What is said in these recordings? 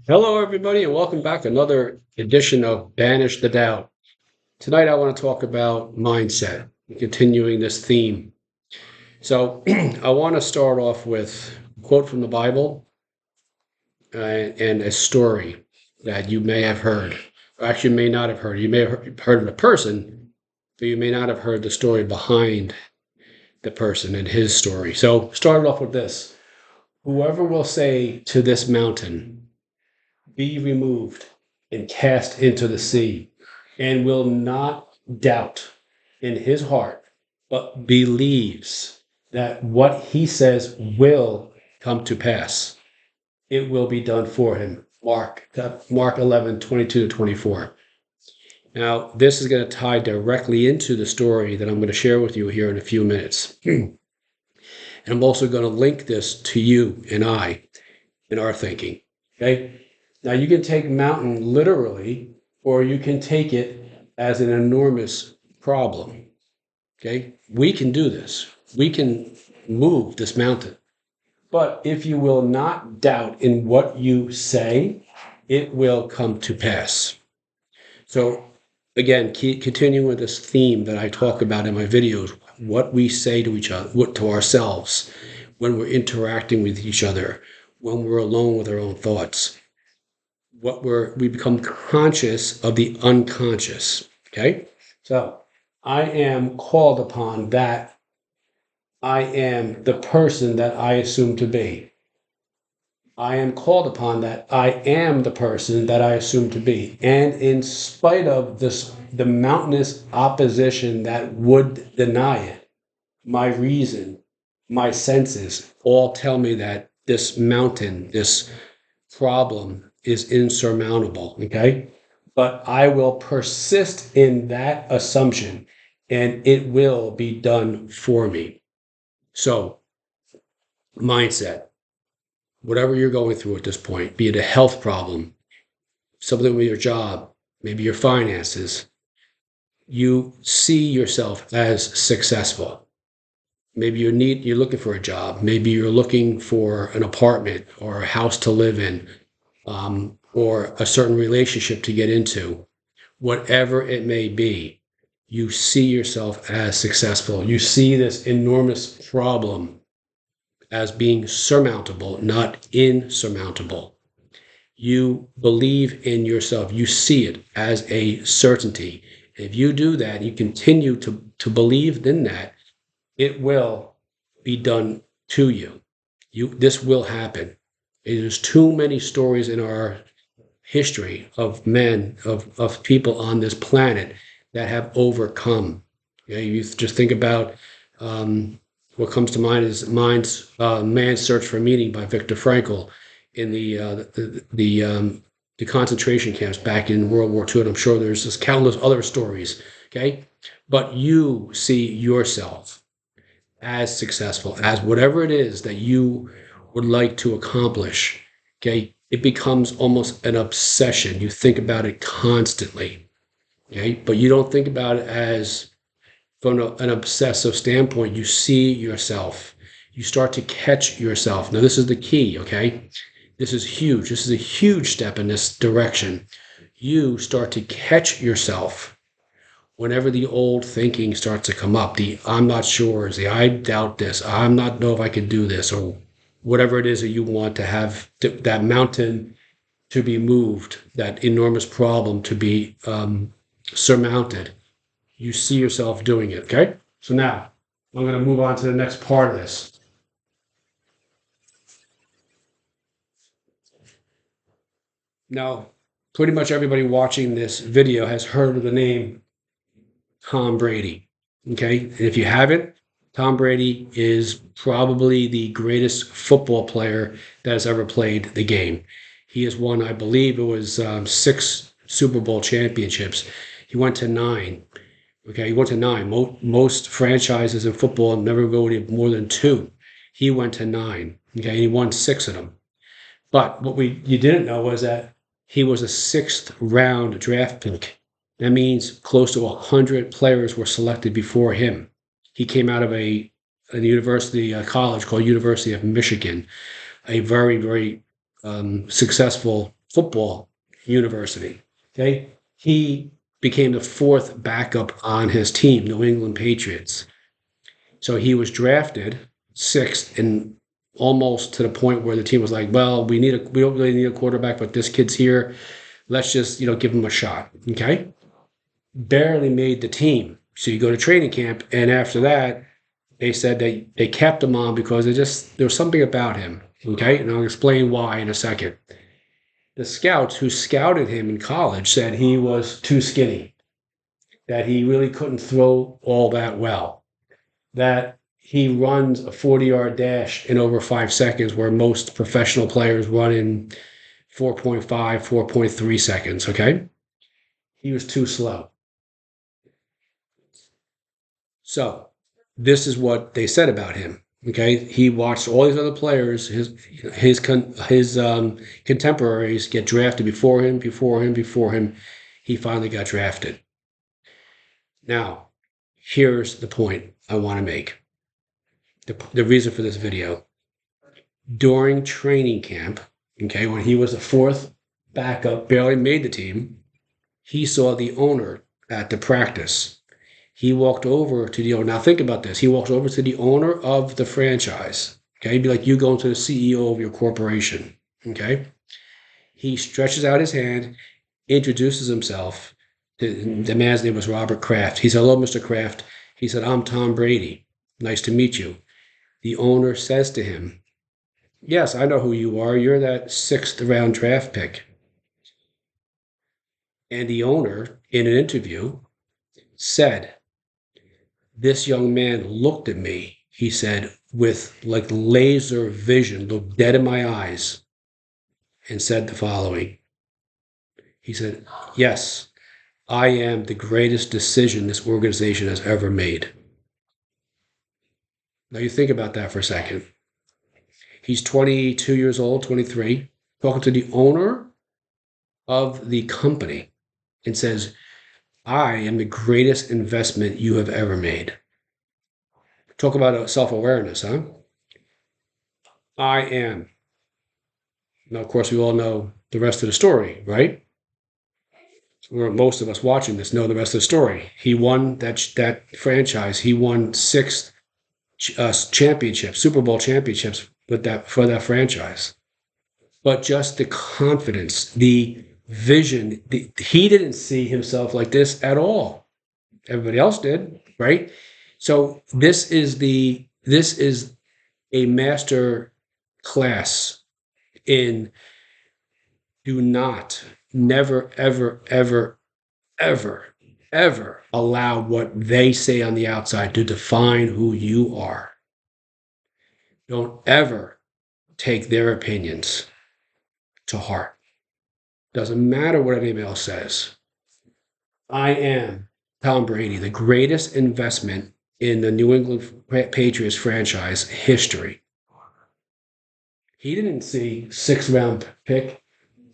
Hello, everybody, and welcome back to another edition of Banish the Doubt. Tonight, I want to talk about mindset, continuing this theme. So, I want to start off with a quote from the Bible and a story that you may have heard, or actually may not have heard. You may have heard of the person, but you may not have heard the story behind the person and his story. So, start off with this: whoever will say to this mountain, be removed and cast into the sea, and will not doubt in his heart, but believes that what he says will come to pass. It will be done for him. Mark 11:22 to 24. Now, this is going to tie directly into the story that I'm going to share with you here in a few minutes. And I'm also going to link this to you and I in our thinking. Okay. Now, you can take mountain literally, or you can take it as an enormous problem. Okay. We can do this. We can move this mountain. But if you will not doubt in what you say, it will come to pass. So, again, continuing with this theme that I talk about in my videos, what we say to each other, what to ourselves, when we're interacting with each other, when we're alone with our own thoughts, we become conscious of the unconscious. Okay, so I am called upon that I am the person that I assume to be. I am called upon that I am the person that I assume to be. And in spite of the mountainous opposition that would deny it, my reason, my senses all tell me that this mountain, this problem is insurmountable. Okay. But I will persist in that assumption and it will be done for me. So, mindset, whatever you're going through at this point, be it a health problem, something with your job, maybe your finances, you see yourself as successful. Maybe you're looking for a job. Maybe you're looking for an apartment or a house to live in, or a certain relationship to get into. Whatever it may be, you see yourself as successful. You see this enormous problem as being surmountable, not insurmountable. You believe in yourself. You see it as a certainty. If you do that, you continue to believe in that, it will be done to you. This will happen. There's too many stories in our history of men, of people on this planet that have overcome. You just think about what comes to mind is Man's Search for Meaning by Viktor Frankl in the concentration camps back in World War II, and I'm sure there's just countless other stories. Okay, but you see yourself as successful, as whatever it is that you would like to accomplish. Okay, it becomes almost an obsession. You think about it constantly. Okay, but you don't think about it as from an obsessive standpoint. You see yourself. You start to catch yourself. Now, this is the key. Okay, this is huge. This is a huge step in this direction. You start to catch yourself whenever the old thinking starts to come up, the I'm not sure, the I doubt this, I'm not know if I can do this, or whatever it is that you want to have that mountain to be moved, that enormous problem to be surmounted. You see yourself doing it. Okay. So now I'm going to move on to the next part of this. Now, pretty much everybody watching this video has heard of the name Tom Brady. Okay. And if you haven't, Tom Brady is probably the greatest football player that has ever played the game. He has won, I believe it was 6 Super Bowl championships. He went to 9. Okay. He went to 9. Most franchises in football never go to more than 2. He went to 9. Okay. And he won 6 of them. But what you didn't know was that he was a 6th-round draft pick. That means close to 100 players were selected before him. He came out of a university, a college called University of Michigan, a very, very successful football university. Okay. He became the fourth backup on his team, New England Patriots. So he was drafted sixth and almost to the point where the team was like, well, we don't really need a quarterback, but this kid's here. Let's just, give him a shot. Okay. Barely made the team. So you go to training camp, and after that, they said they kept him on because there was something about him. Okay. And I'll explain why in a second. The scouts who scouted him in college said he was too skinny, that he really couldn't throw all that well, that he runs a 40-yard dash in over 5 seconds, where most professional players run in 4.5, 4.3 seconds. Okay. He was too slow. So this is what they said about him. Okay, he watched all these other players, his contemporaries get drafted before him, before him, before him. He finally got drafted. Now, here's the point I want to make. The reason for this video. During training camp, okay, when he was the fourth backup, barely made the team, he saw the owner at the practice. He walked over to the owner. Now think about this. He walks over to the owner of the franchise. Okay, he'd be like you going to the CEO of your corporation. Okay. He stretches out his hand, introduces himself. The man's name was Robert Kraft. He said, hello, Mr. Kraft. He said, I'm Tom Brady. Nice to meet you. The owner says to him, yes, I know who you are. You're that sixth round draft pick. And the owner, in an interview, said, this young man looked at me, he said, with like laser vision, looked dead in my eyes, and said the following. He said, yes, I am the greatest decision this organization has ever made. Now you think about that for a second. He's 22 years old, 23, talking to the owner of the company and says, I am the greatest investment you have ever made. Talk about self-awareness, huh? I am. Now, of course, we all know the rest of the story, right? Or most of us watching this know the rest of the story. He won that franchise. He won six championships, Super Bowl championships for that franchise. But just the confidence, the vision, he didn't see himself like this at all. Everybody else did, right? So this is a master class in do not, never, ever, ever, ever, ever allow what they say on the outside to define who you are. Don't ever take their opinions to heart. Doesn't matter what anybody else says. I am Tom Brady, the greatest investment in the New England Patriots franchise history. He didn't see sixth round pick,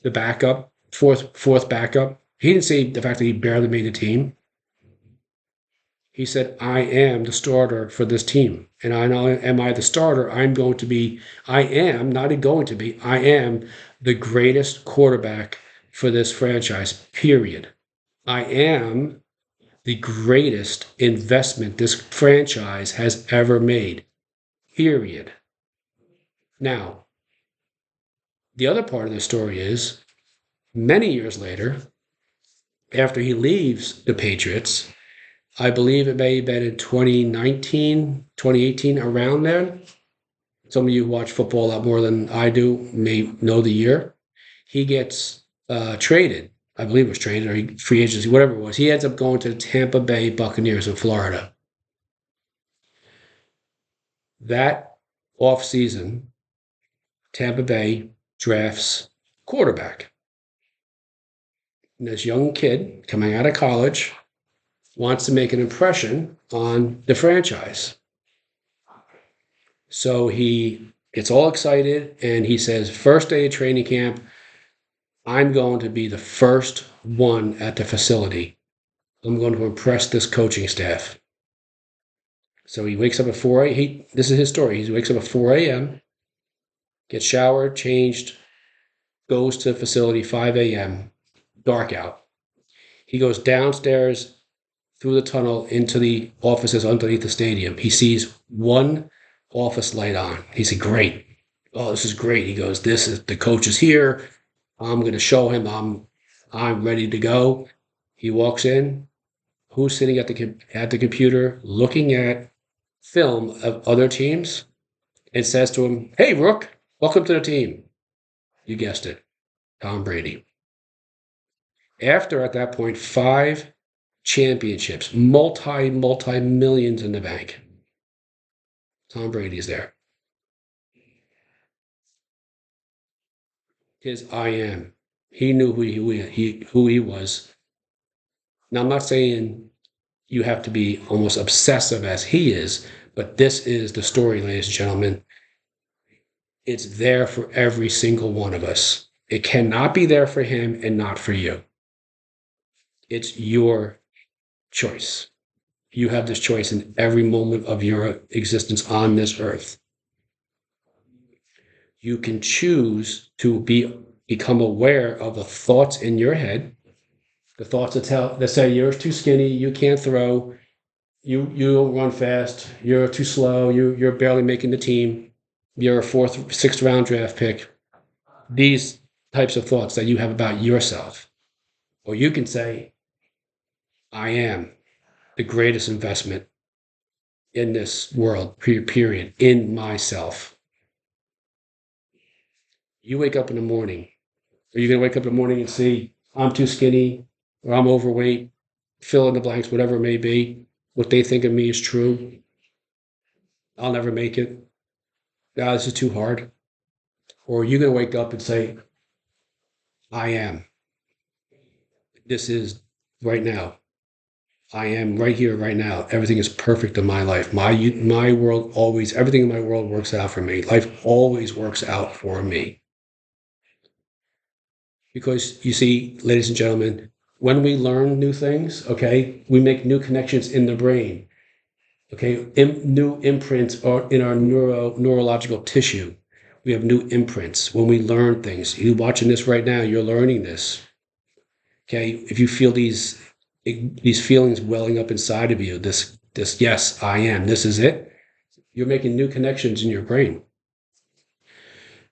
the backup, fourth backup. He didn't see the fact that he barely made the team. He said, I am the starter for this team. And I know, am I the starter? I am, not going to be, I am the greatest quarterback for this franchise, period. I am the greatest investment this franchise has ever made, period. Now, the other part of the story is many years later, after he leaves the Patriots, I believe it may have been in 2019, 2018, around there. Some of you who watch football a lot more than I do may know the year. He gets traded. I believe it was traded or free agency, whatever it was. He ends up going to the Tampa Bay Buccaneers in Florida. That offseason, Tampa Bay drafts quarterback. And this young kid coming out of college wants to make an impression on the franchise. So he gets all excited and he says, first day of training camp, I'm going to be the first one at the facility. I'm going to impress this coaching staff. So he wakes up at 4 a.m. This is his story. He wakes up at 4 a.m., gets showered, changed, goes to the facility 5 a.m., dark out. He goes downstairs through the tunnel into the offices underneath the stadium. He sees one office light on. He said, "Great. Oh, this is great." He goes, "This is the coach is here. I'm going to show him I'm ready to go." He walks in. Who's sitting at the computer looking at film of other teams and says to him, "Hey, Rook, welcome to the team." You guessed it, Tom Brady. After, at that point, 5 championships, multi millions in the bank. Tom Brady's there. His I am. He knew who he was. Now, I'm not saying you have to be almost obsessive as he is, but this is the story, ladies and gentlemen. It's there for every single one of us. It cannot be there for him and not for you. It's your choice. You have this choice in every moment of your existence on this earth. You can choose to become aware of the thoughts in your head, the thoughts that say you're too skinny, you can't throw, you don't run fast, you're too slow, you're barely making the team, you're a fourth, sixth round draft pick. These types of thoughts that you have about yourself. Or you can say, "I am the greatest investment in this world, period, in myself." You wake up in the morning. Are you going to wake up in the morning and see, "I'm too skinny," or "I'm overweight," fill in the blanks, whatever it may be? What they think of me is true. I'll never make it. "Ah, this is too hard." Or are you going to wake up and say, "I am. This is right now. I am right here, right now. Everything is perfect in my life. My world always, everything in my world works out for me. Life always works out for me." Because you see, ladies and gentlemen, when we learn new things, okay, we make new connections in the brain. Okay, new imprints are in our neurological tissue. We have new imprints when we learn things. You watching this right now, you're learning this. Okay, if you feel these feelings welling up inside of you, this yes, I am, this is it. You're making new connections in your brain.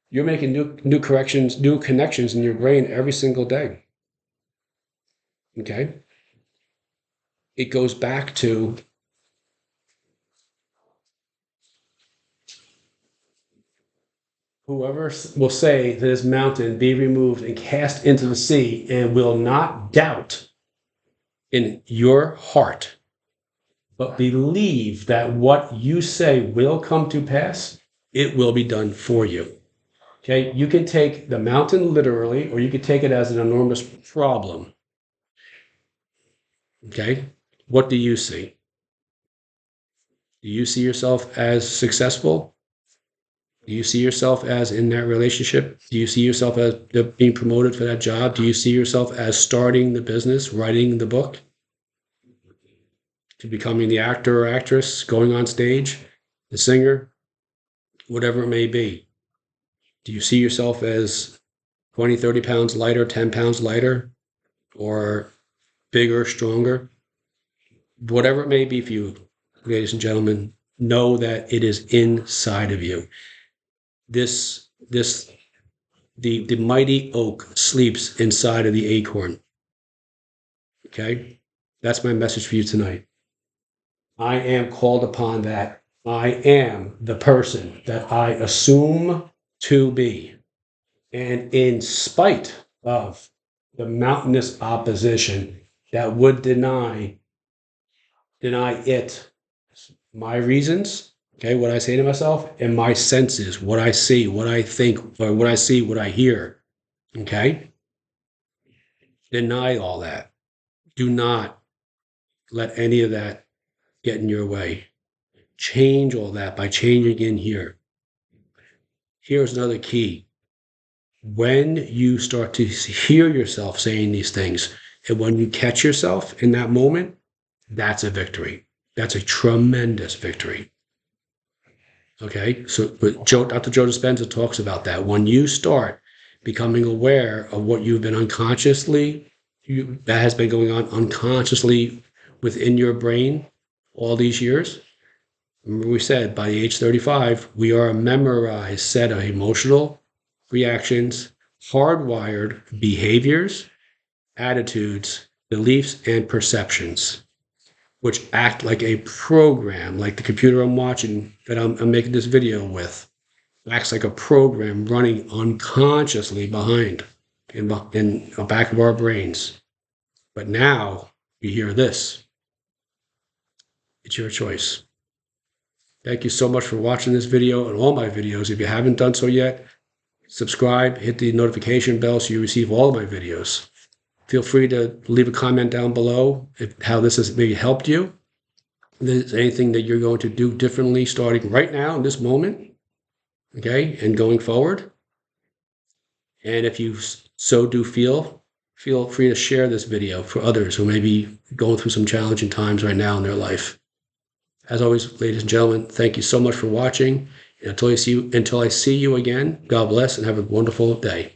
You're making new connections in your brain every single day. Okay, it goes back to whoever will say to this mountain, "Be removed and cast into the sea," and will not doubt in your heart, but believe that what you say will come to pass, it will be done for you. Okay, you can take the mountain literally, or you can take it as an enormous problem. Okay, what do you see? Do you see yourself as successful? Do you see yourself as in that relationship? Do you see yourself as being promoted for that job? Do you see yourself as starting the business, writing the book, to becoming the actor or actress, going on stage, the singer, whatever it may be? Do you see yourself as 20, 30 pounds lighter, 10 pounds lighter, or bigger, stronger? Whatever it may be for you, ladies and gentlemen, know that it is inside of you. The mighty oak sleeps inside of the acorn. Okay? That's my message for you tonight. I am called upon that. I am the person that I assume to be. And in spite of the mountainous opposition that would deny it, my reasons, okay, what I say to myself, and my senses, what I see, what I think, or what I see, what I hear, okay? Deny all that. Do not let any of that get in your way. Change all that by changing in here. Here's another key. When you start to hear yourself saying these things, and when you catch yourself in that moment, that's a victory. That's a tremendous victory. Okay, so but Dr. Joe Dispenza talks about that. When you start becoming aware of what you've been that has been going on unconsciously within your brain all these years. Remember, we said by the age 35, we are a memorized set of emotional reactions, hardwired behaviors, attitudes, beliefs, and perceptions, which act like a program, like the computer I'm watching that I'm making this video with, acts like a program running unconsciously behind in the back of our brains. But now you hear this. It's your choice. Thank you so much for watching this video and all my videos. If you haven't done so yet, subscribe, hit the notification bell so you receive all of my videos. Feel free to leave a comment down below how this has maybe helped you. If there's anything that you're going to do differently starting right now in this moment, okay, and going forward. And if you so do feel free to share this video for others who may be going through some challenging times right now in their life. As always, ladies and gentlemen, thank you so much for watching. And until I see you again, God bless and have a wonderful day.